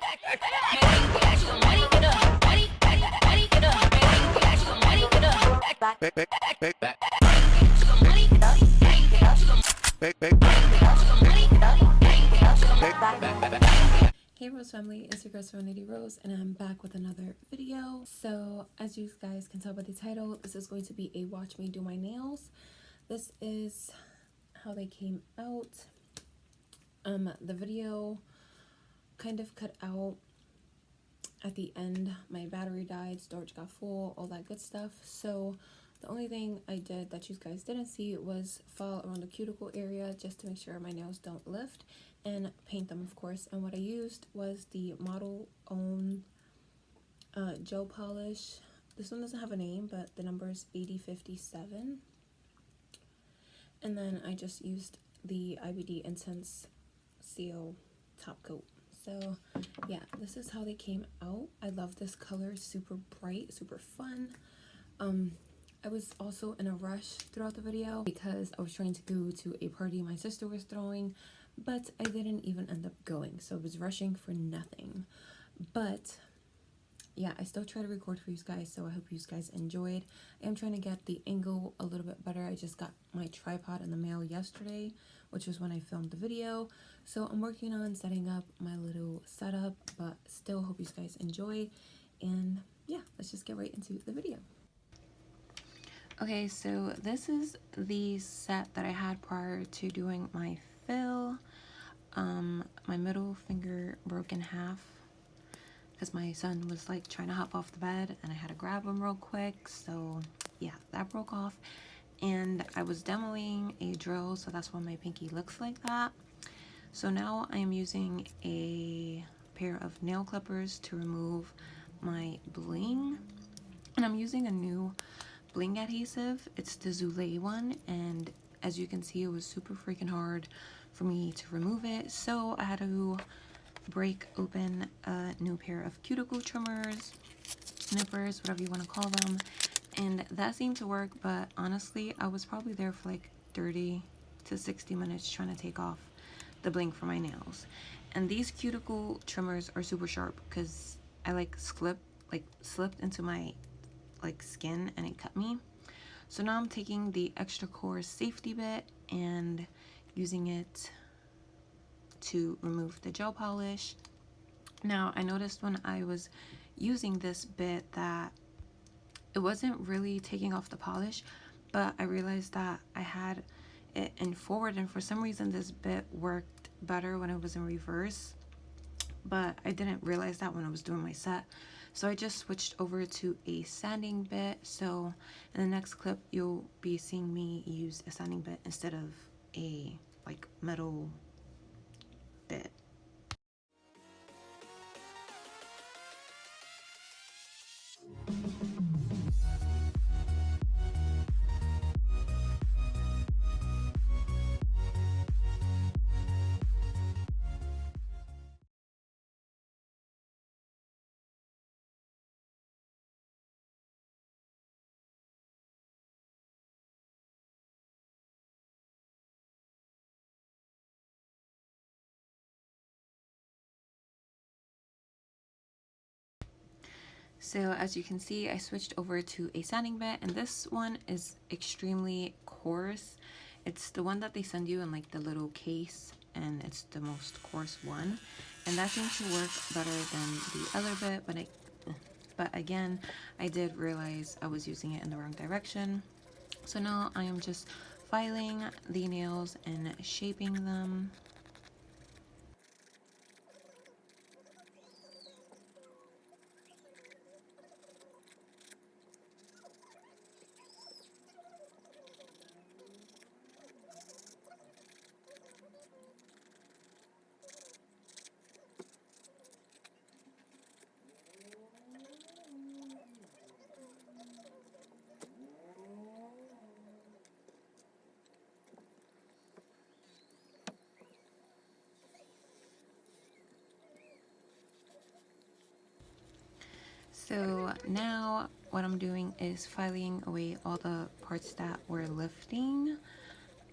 Hey Rose family, it's your girl Serenity Rose and I'm back with another video. So as you guys can tell by the title, this is going to be a watch me do my nails. This is how they came out. The video kind of cut out at the end. My battery died, storage got full, all that good stuff. So the only thing I did that you guys didn't see was file around the cuticle area just to make sure my nails don't lift, and paint them, of course. And what I used was the Model Own gel polish. This one doesn't have a name, but the number is 8057. And then I just used the IBD Intense Seal top coat. So yeah, this is how they came out. I love this color, super bright, super fun. I was also in a rush throughout the video because I was trying to go to a party my sister was throwing, but I didn't even end up going, so I was rushing for nothing. But yeah, I still try to record for you guys, so I hope you guys enjoyed. I am trying to get the angle a little bit better. I just got my tripod in the mail yesterday, which was when I filmed the video, so I'm working on setting up my little setup, but still hope you guys enjoy. And yeah, let's just get right into the video. Okay, so this is the set that I had prior to doing my fill. My middle finger broke in half because my son was like trying to hop off the bed and I had to grab him real quick. So yeah, that broke off. And I was demoing a drill, so that's why my pinky looks like that. So now I am using a pair of nail clippers to remove my bling. And I'm using a new bling adhesive. It's the Zulay one, and as you can see, it was super freaking hard for me to remove it, so I had to break open a new pair of cuticle trimmers, snippers, whatever you want to call them, and that seemed to work. But honestly, I was probably there for like 30 to 60 minutes trying to take off the bling from my nails. And these cuticle trimmers are super sharp because I slipped into my skin and it cut me. So now I'm taking the extra coarse safety bit and using it to remove the gel polish. Now I noticed when I was using this bit that it wasn't really taking off the polish, but I realized that I had it in forward, and for some reason this bit worked better when it was in reverse, but I didn't realize that when I was doing my set. So I just switched over to a sanding bit. So in the next clip, you'll be seeing me use a sanding bit instead of a metal bit. So as you can see, I switched over to a sanding bit, and this one is extremely coarse. It's the one that they send you in the little case, and it's the most coarse one, and that seems to work better than the other bit. But again, I did realize I was using it in the wrong direction. So now I am just filing the nails and shaping them. So now what I'm doing is filing away all the parts that were lifting.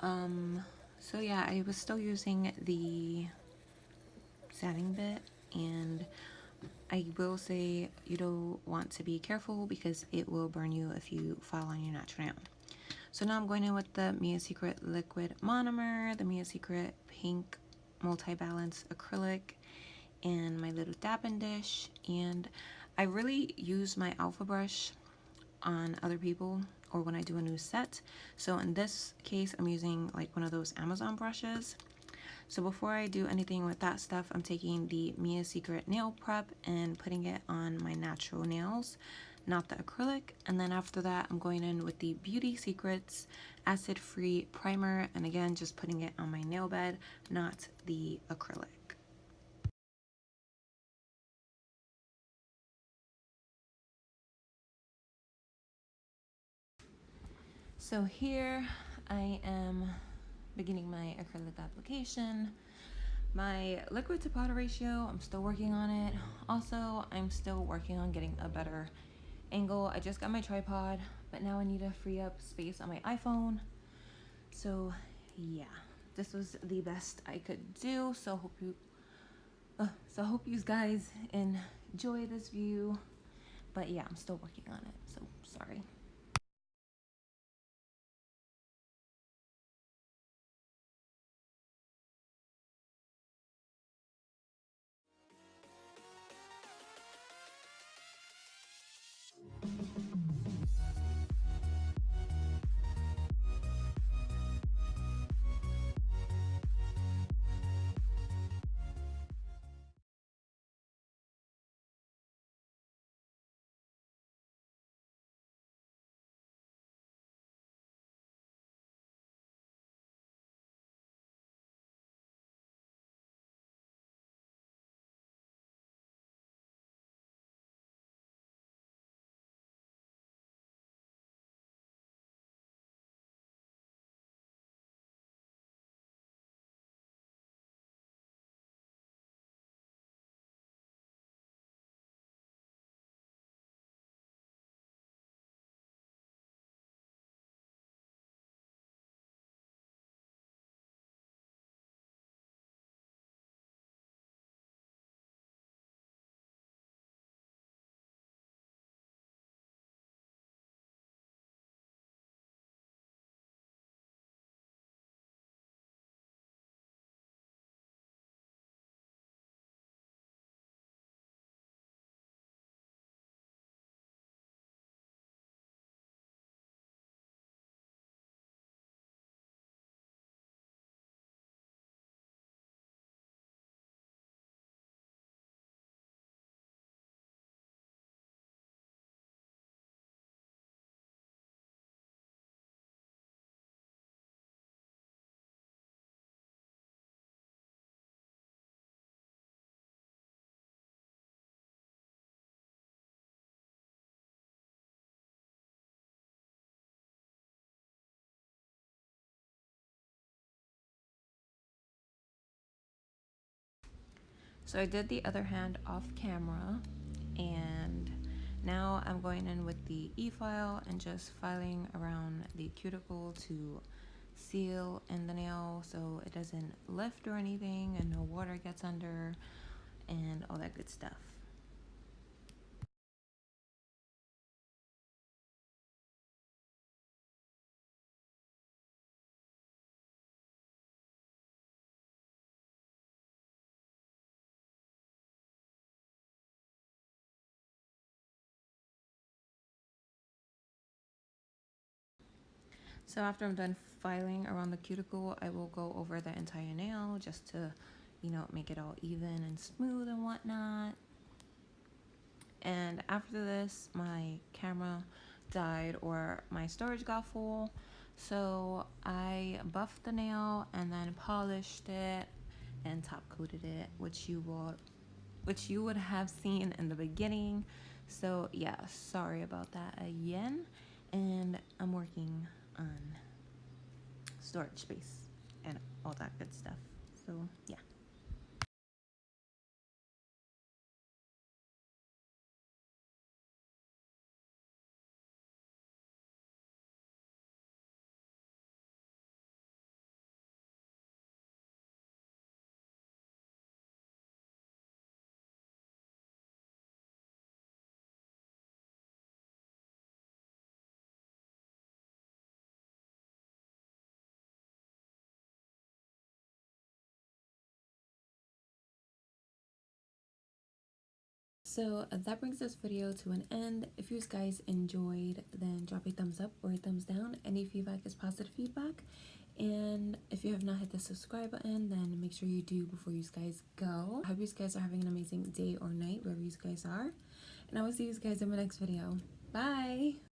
So yeah, I was still using the sanding bit and I will say you don't want to be careful because it will burn you if you file on your natural nail. So now I'm going in with the Mia Secret Liquid Monomer, the Mia Secret Pink Multi-Balance Acrylic, and my little dabbing dish. And I really use my alpha brush on other people or when I do a new set. So in this case, I'm using like one of those Amazon brushes. So before I do anything with that stuff, I'm taking the Mia Secret Nail Prep and putting it on my natural nails, not the acrylic. And then after that, I'm going in with the Beauty Secrets Acid-Free Primer, and again, just putting it on my nail bed, not the acrylic. So here I am beginning my acrylic application. My liquid to powder ratio, I'm still working on it. Also, I'm still working on getting a better angle. I just got my tripod, but now I need to free up space on my iPhone. So yeah, this was the best I could do. So hope you guys enjoy this view. But yeah, I'm still working on it, so sorry. So I did the other hand off camera, and now I'm going in with the e-file and just filing around the cuticle to seal in the nail so it doesn't lift or anything and no water gets under and all that good stuff. So after I'm done filing around the cuticle, I will go over the entire nail just to, make it all even and smooth and whatnot. And after this, my camera died or my storage got full. So I buffed the nail and then polished it and top coated it, which you would have seen in the beginning. So yeah, sorry about that again. And I'm working on storage space and all that good stuff. So yeah. So that brings this video to an end. If you guys enjoyed, then drop a thumbs up or a thumbs down. Any feedback is positive feedback. And if you have not hit the subscribe button, then make sure you do before you guys go. I hope you guys are having an amazing day or night wherever you guys are. And I will see you guys in my next video. Bye!